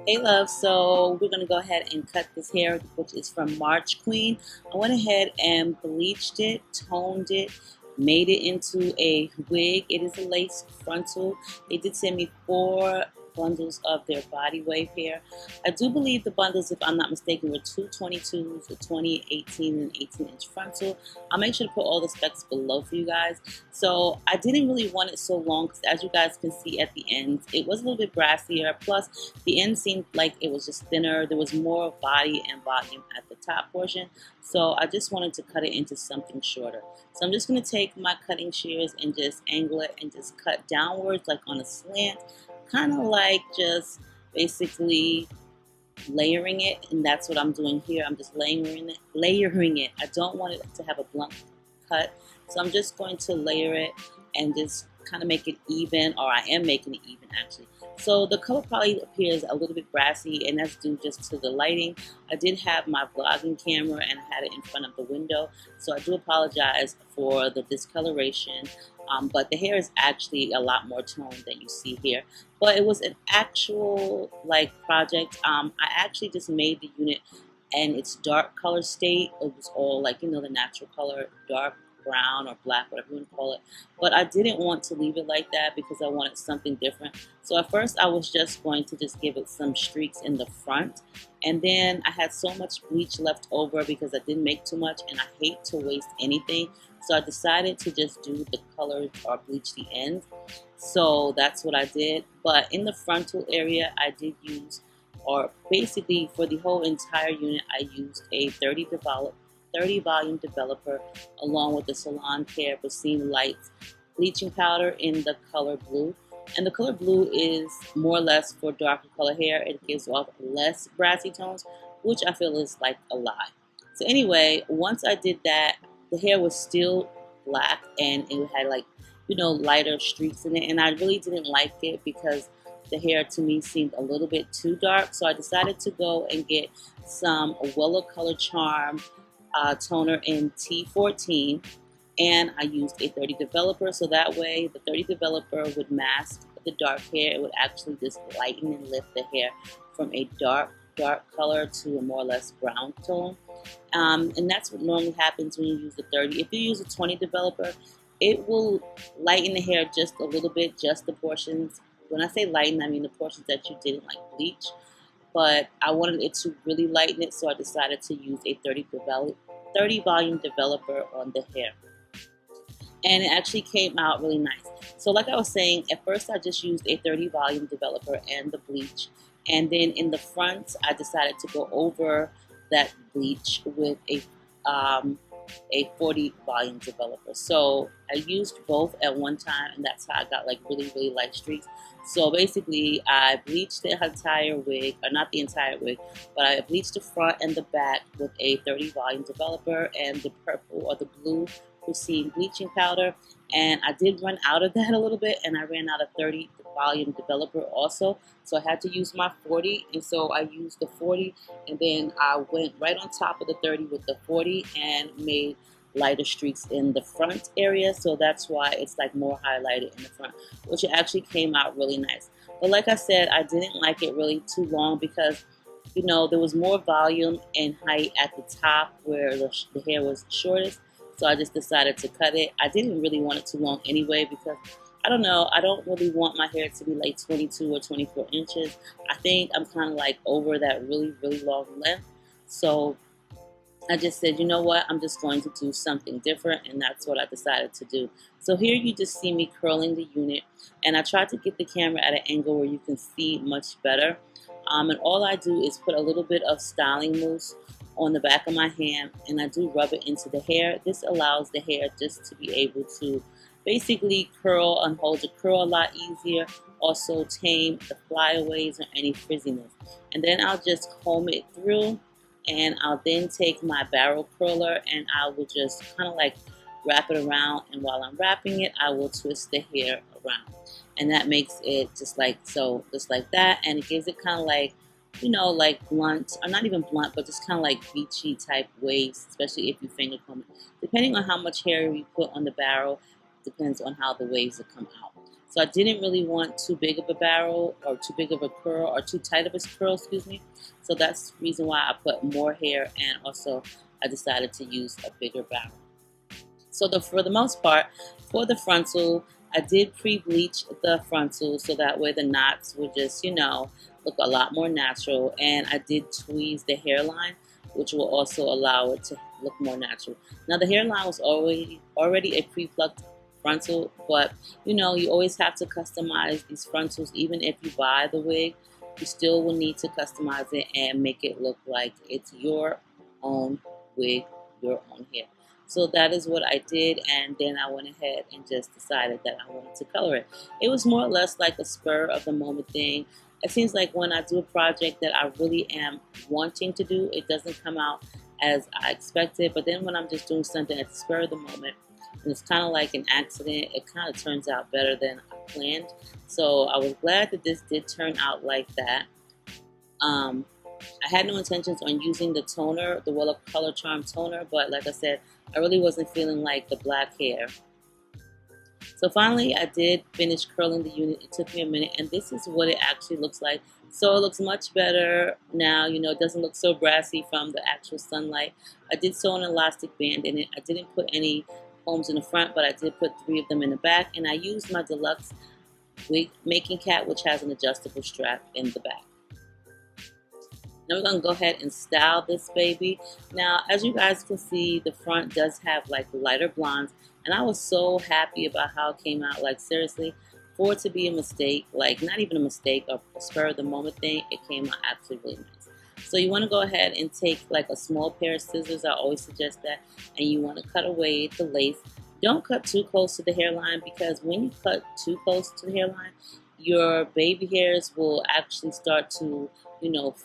Hey love, so we're gonna go ahead and cut this hair, which is from March Queen. I went ahead and bleached it, toned it, made it into a wig. It is a lace frontal. They did send me 4 bundles of their body wave hair. I do believe the bundles, if I'm not mistaken, were 222s, a 20, 18, and 18-inch frontal. I'll make sure to put all the specs below for you guys. So I didn't really want it so long because, as you guys can see at the end, it was a little bit brassier. Plus, the end seemed like it was just thinner. There was more body and volume at the top portion. So I just wanted to cut it into something shorter. So I'm just going to take my cutting shears and just angle it and just cut downwards like on a slant, kind of like just basically layering it, and that's what I'm doing here. I'm just layering it. I don't want it to have a blunt cut, so I'm just going to layer it and just kind of make it even, or I am making it even actually. So the color probably appears a little bit brassy, and that's due just to the lighting. I did have my vlogging camera and I had it in front of the window, so I do apologize for the discoloration. But the hair is actually a lot more toned than you see here. But it was an actual project. I actually just made the unit and its dark color state. It was all like, you know, the natural color, dark brown or black, whatever you want to call it. But I didn't want to leave it like that because I wanted something different. So at first I was just going to just give it some streaks in the front. And then I had so much bleach left over because I didn't make too much and I hate to waste anything. So I decided to just do the color or bleach the end. So that's what I did. But in the frontal area, I did use, or basically for the whole entire unit, I used a 30 volume developer along with the Salon Care Bassine Lights bleaching powder in the color blue. And the color blue is more or less for darker color hair. It gives off less brassy tones, which I feel is like a lie. So anyway, once I did that, the hair was still black and it had like, you know, lighter streaks in it. And I really didn't like it because the hair to me seemed a little bit too dark. So I decided to go and get some Wella Color Charm toner in T14. And I used a 30 developer, so that way the 30 developer would mask the dark hair. It would actually just lighten and lift the hair from a dark color to a more or less brown tone. And that's what normally happens when you use the 30. If you use a 20 developer, it will lighten the hair just a little bit, just the portions. When I say lighten, I mean the portions that you didn't like bleach. But I wanted it to really lighten it, so I decided to use a 30 volume developer on the hair. And it actually came out really nice. So like I was saying, at first I just used a 30 volume developer and the bleach. And then in the front, I decided to go over that bleach with a 40 volume developer. So I used both at one time, and that's how I got like really, really light streaks. So basically, I bleached the entire wig, or not the entire wig, but I bleached the front and the back with a 30 volume developer and the purple or the blue Bassine bleaching powder. And I did run out of that a little bit, and I ran out of 30 volume developer also. So I had to use my 40, and so I used the 40, and then I went right on top of the 30 with the 40 and made lighter streaks in the front area. So that's why it's like more highlighted in the front, which actually came out really nice. But like I said, I didn't like it really too long because, you know, there was more volume and height at the top where the hair was shortest. So I just decided to cut it. I didn't really want it too long anyway because, I don't know, I don't really want my hair to be like 22 or 24 inches. I think I'm kind of like over that really, really long length. So I just said, you know what, I'm just going to do something different, and that's what I decided to do. So here you just see me curling the unit, and I tried to get the camera at an angle where you can see much better. And all I do is put a little bit of styling mousse on the back of my hand, and I do rub it into the hair. This allows the hair just to be able to basically curl and hold the curl a lot easier, also tame the flyaways or any frizziness. And then I'll just comb it through, and I'll then take my barrel curler and I will just kind of like wrap it around, and while I'm wrapping it, I will twist the hair around. And that makes it just like so, just like that, and it gives it kind of like, you know, like blunt, or not even blunt, but just kind of like beachy type waves, especially if you finger comb it. Depending on how much hair you put on the barrel, depends on how the waves will come out. So So I didn't really want too big of a barrel or too big of a curl or too tight of a curl, excuse me. So that's the reason why I put more hair, and also I decided to use a bigger barrel. So for the most part, for the frontal, I did pre-bleach the frontal so that way the knots would just, look a lot more natural. And I did tweeze the hairline, which will also allow it to look more natural. Now the hairline was already a pre-plucked frontal, but you always have to customize these frontals. Even if you buy the wig, you still will need to customize it and make it look like it's your own wig, your own hair. So that is what I did, and then I went ahead and just decided that I wanted to color it. It was more or less like a spur of the moment thing. It seems like when I do a project that I really am wanting to do, it doesn't come out as I expected. But then when I'm just doing something at the spur of the moment, and it's kind of like an accident, it kind of turns out better than I planned. So I was glad that this did turn out like that. I had no intentions on using the toner, the Well Color Charm toner, but like I said, I really wasn't feeling like the black hair. So finally, I did finish curling the unit. It took me a minute, and this is what it actually looks like. So it looks much better now. It doesn't look so brassy from the actual sunlight. I did sew an elastic band in it. I didn't put any combs in the front, but I did put 3 of them in the back, and I used my deluxe wig making cap, which has an adjustable strap in the back. Now we're going to go ahead and style this baby. Now, as you guys can see, the front does have like lighter blondes, and I was so happy about how it came out. Like seriously, for it to be a mistake, like not even a mistake or a spur of the moment thing, it came out absolutely really nice. So you want to go ahead and take like a small pair of scissors. I always suggest that, and you want to cut away the lace. Don't cut too close to the hairline, because when you cut too close to the hairline, your baby hairs will actually start to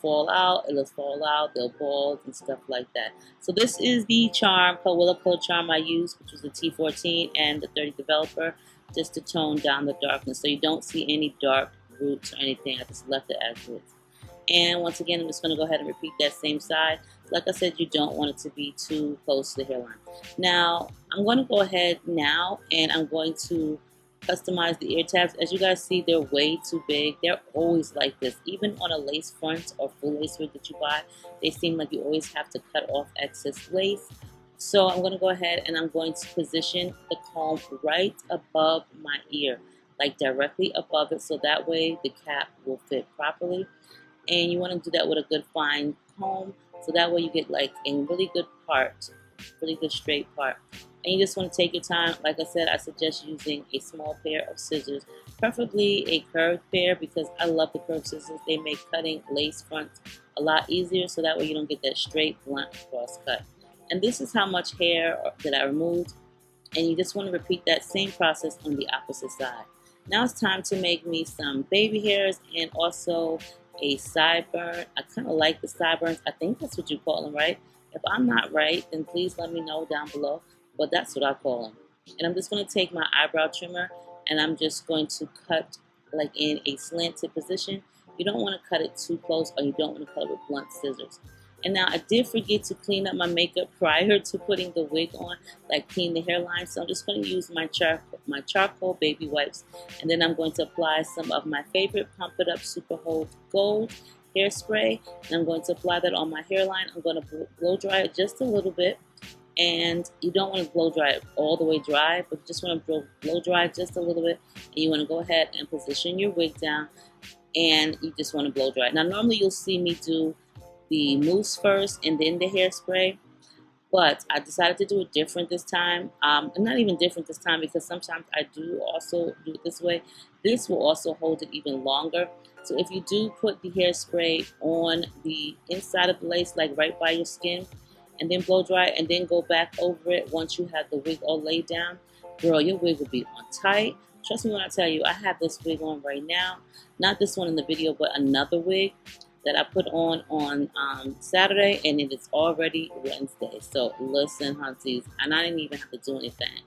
fall out. It'll fall out, they'll bald and stuff like that. So this is the charm, Willow Color Charm I used, which was the T14 and the 30 Developer, just to tone down the darkness. So you don't see any dark roots or anything. I just left it as is. And once again, I'm just going to go ahead and repeat that same side. Like I said, you don't want it to be too close to the hairline. Now, I'm going to go ahead now, and I'm going to customize the ear tabs. As you guys see, they're way too big. They're always like this. Even on a lace front or full lace wig that you buy, they seem like you always have to cut off excess lace. So I'm going to go ahead and I'm going to position the comb right above my ear, like directly above it, so that way the cap will fit properly. And you want to do that with a good fine comb, so that way you get like a really good part, really good straight part. And you just want to take your time. Like I said, I suggest using a small pair of scissors, preferably a curved pair, because I love the curved scissors. They make cutting lace fronts a lot easier, so that way you don't get that straight blunt cross cut. And this is how much hair that I removed, and you just want to repeat that same process on the opposite side. Now it's time to make me some baby hairs and also a sideburn. I kind of like the sideburns. I think that's what you call them, right? If I'm not right, then please let me know down below. But that's what I call them. And I'm just going to take my eyebrow trimmer, and I'm just going to cut like in a slanted position. You don't want to cut it too close, or you don't want to cut it with blunt scissors. And now I did forget to clean up my makeup prior to putting the wig on, like clean the hairline. So I'm just going to use my charcoal baby wipes, and then I'm going to apply some of my favorite Pump It Up Super Hold Gold hairspray, and I'm going to apply that on my hairline. I'm going to blow dry it just a little bit. And you don't want to blow dry it all the way dry, but you just want to blow dry just a little bit. And you want to go ahead and position your wig down, and you just want to blow dry it. Now normally you'll see me do the mousse first and then the hairspray, but I decided to do it different this time. Not even different this time, because sometimes I do also do it this way. This will also hold it even longer. So if you do put the hairspray on the inside of the lace, like right by your skin, and then blow dry and then go back over it once you have the wig all laid down, girl, your wig will be on tight. Trust me when I tell you, I have this wig on right now. Not this one in the video, but another wig that I put on Saturday, and it is already Wednesday. So listen, hunties, and I didn't even have to do anything,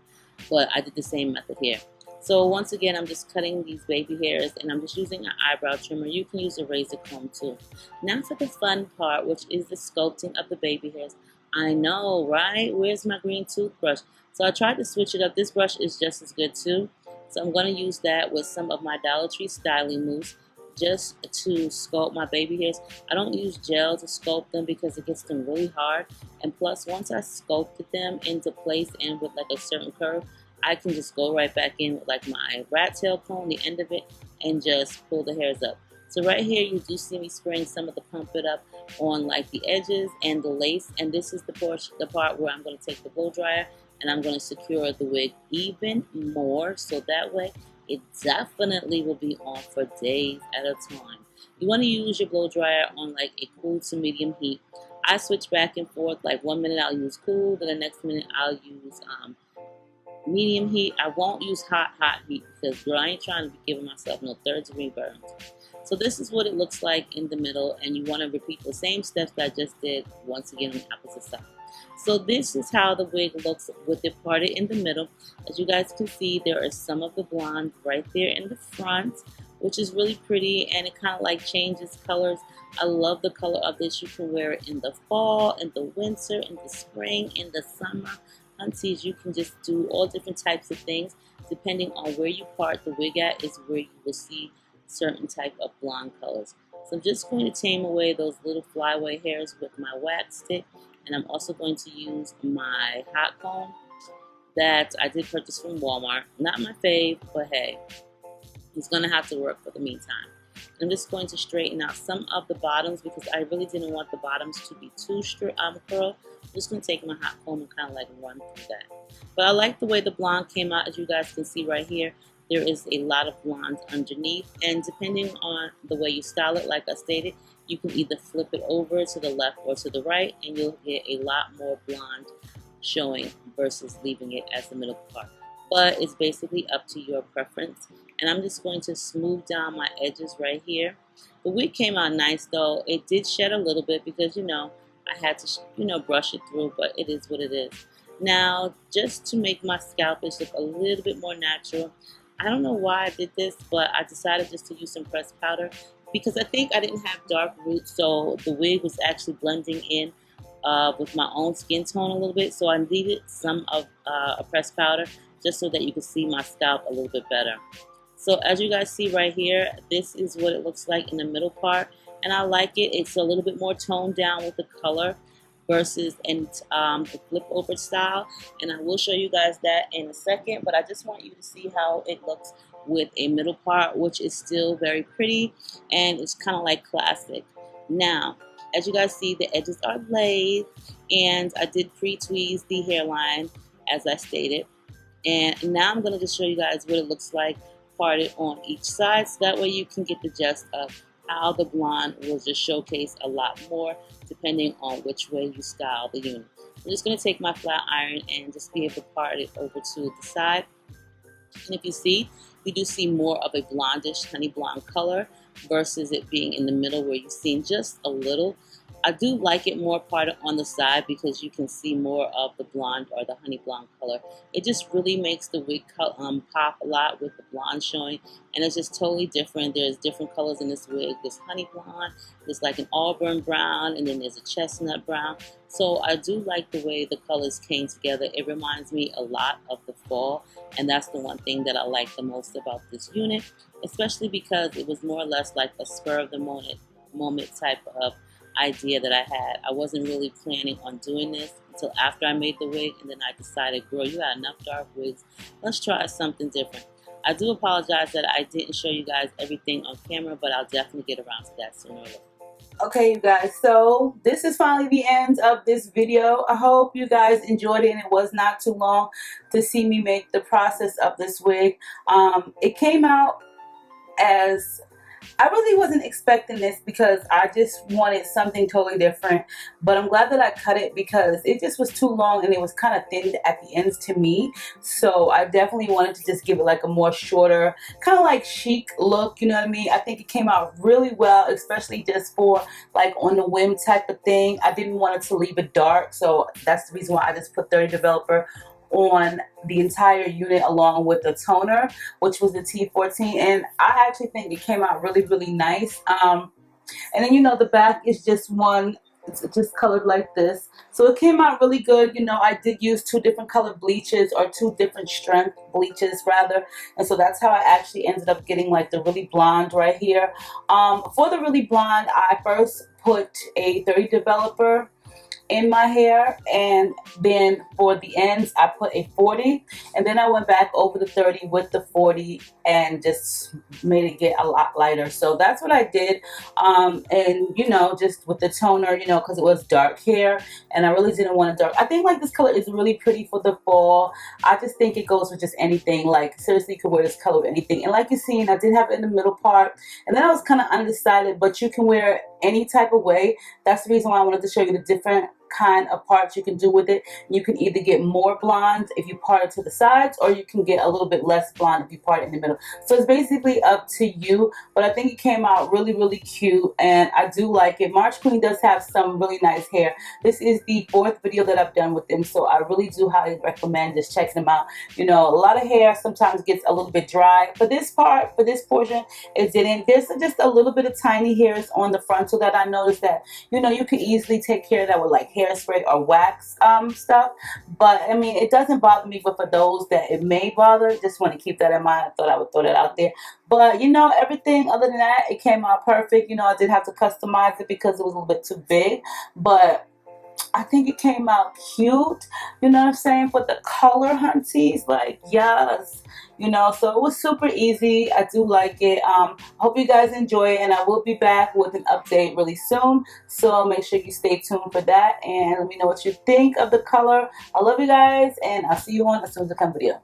but I did the same method here. So once again, I'm just cutting these baby hairs, and I'm just using an eyebrow trimmer. You can use a razor comb too. Now for the fun part, which is the sculpting of the baby hairs. I know, right? Where's my green toothbrush? So I tried to switch it up. This brush is just as good too, So I'm going to use that with some of my Dollar Tree styling mousse just to sculpt my baby hairs. I don't use gel to sculpt them because it gets them really hard. And plus, once I sculpted them into place and with like a certain curve, I can just go right back in with like my rat tail comb, the end of it, and just pull the hairs up. So right here, you do see me spraying some of the Pump It Up on like the edges and the lace. And this is the part where I'm going to take the blow dryer and I'm going to secure the wig even more, so that way it definitely will be on for days at a time. You want to use your blow dryer on like a cool to medium heat. I switch back and forth. Like 1 minute I'll use cool, then the next minute I'll use medium heat. I won't use hot heat because, girl, I ain't trying to be giving myself no third-degree burns. So this is what it looks like in the middle, and you want to repeat the same steps that I just did once again on the opposite side. So this is how the wig looks with it parted in the middle. As you guys can see, there is some of the blonde right there in the front, which is really pretty, and it kind of like changes colors. I love the color of this. You can wear it in the fall, in the winter, in the spring, in the summer. Aunties, you can just do all different types of things. Depending on where you part the wig at is where you will see certain type of blonde colors. So I'm just going to tame away those little flyaway hairs with my wax stick, and I'm also going to use my hot comb that I did purchase from Walmart. Not my fave, but hey, it's going to have to work for the meantime. I'm just going to straighten out some of the bottoms because I really didn't want the bottoms to be too curled. I'm just going to take my hot comb and kind of like run through that. But I like the way the blonde came out. As you guys can see right here, there is a lot of blonde underneath, and depending on the way you style it, like I stated, you can either flip it over to the left or to the right, and you'll get a lot more blonde showing versus leaving it as the middle part. But it's basically up to your preference. And I'm just going to smooth down my edges right here. The wig came out nice though. It did shed a little bit because, you know, I had to, brush it through, but it is what it is. Now, just to make my scalpish look a little bit more natural, I don't know why I did this, but I decided just to use some pressed powder because I think I didn't have dark roots, so the wig was actually blending in with my own skin tone a little bit, so I needed some of a pressed powder just so that you can see my scalp a little bit better. So as you guys see right here, this is what it looks like in the middle part, and I like it. It's a little bit more toned down with the color versus in the flip over style, and I will show you guys that in a second, but I just want you to see how it looks with a middle part, which is still very pretty and it's kind of like classic. Now, as you guys see, the edges are laid, and I did pre-tweeze the hairline as I stated, and now I'm going to just show you guys what it looks like parted on each side, so that way you can get the gist of how the blonde will just showcase a lot more depending on which way you style the unit. I'm just going to take my flat iron and just be able to part it over to the side. And if you see, you do see more of a blondish honey blonde color versus it being in the middle where you've seen just a little. I do like it more parted on the side because you can see more of the blonde or the honey blonde color. It just really makes the wig pop a lot with the blonde showing, and it's just totally different. There's different colors in this wig. There's honey blonde, there's like an auburn brown, and then there's a chestnut brown. So I do like the way the colors came together. It reminds me a lot of the fall, and that's the one thing that I like the most about this unit, especially because it was more or less like a spur of the moment type of idea that I had. I wasn't really planning on doing this until after I made the wig, and then I decided, girl, you had enough dark wigs, let's try something different. I do apologize that I didn't show you guys everything on camera, but I'll definitely get around to that sooner or later. Okay, you guys, so this is finally the end of this video. I hope you guys enjoyed it and it was not too long to see me make the process of this wig. It came out as, I really wasn't expecting this because I just wanted something totally different, but I'm glad that I cut it because it just was too long and it was kind of thin at the ends to me. So I definitely wanted to just give it like a more shorter, kind of like chic look, you know what I mean? I think it came out really well, especially just for like on the whim type of thing. I didn't want it to leave it dark, so that's the reason why I just put 30 Developer on the entire unit along with the toner, which was the T14, and I actually think it came out really, really nice. And then, you know, the back is just one It's just colored like this. So it came out really good. You know, I did use two different colored bleaches, or two different strength bleaches rather. And so that's how I actually ended up getting like the really blonde right here. For the really blonde, I first put a 30 developer in my hair, and then for the ends I put a 40, and then I went back over the 30 with the 40 and just made it get a lot lighter. So that's what I did. And you know, just with the toner, you know, because it was dark hair and I really didn't want to dark. I think like this color is really pretty for the fall. I just think it goes with just anything. Like seriously, you could wear this color with anything. And like you've seen, I did have it in the middle part, and then I was kind of undecided, but you can wear it any type of way. That's the reason why I wanted to show you the different kind of parts you can do with it. You can either get more blonde if you part it to the sides, or you can get a little bit less blonde if you part it in the middle. So it's basically up to you, but I think it came out really, really cute, and I do like it. March Queen does have some really nice hair. This is the 4th video that I've done with them, so I really do highly recommend just checking them out. You know, a lot of hair sometimes gets a little bit dry. For this part, for this portion, it didn't. There's just a little bit of tiny hairs on the frontal that I noticed that, you know, you could easily take care of that with like hairspray or wax stuff. But I mean, it doesn't bother me, but for those that it may bother, just want to keep that in mind. I thought I would throw that out there. But you know, everything other than that, it came out perfect. You know, I did have to customize it because it was a little bit too big, but I think it came out cute, you know what I'm saying, for the color hunties, like, yes, you know, so it was super easy. I do like it. I hope you guys enjoy it, and I will be back with an update really soon, so make sure you stay tuned for that, and let me know what you think of the color. I love you guys, and I'll see you on a soon to come video.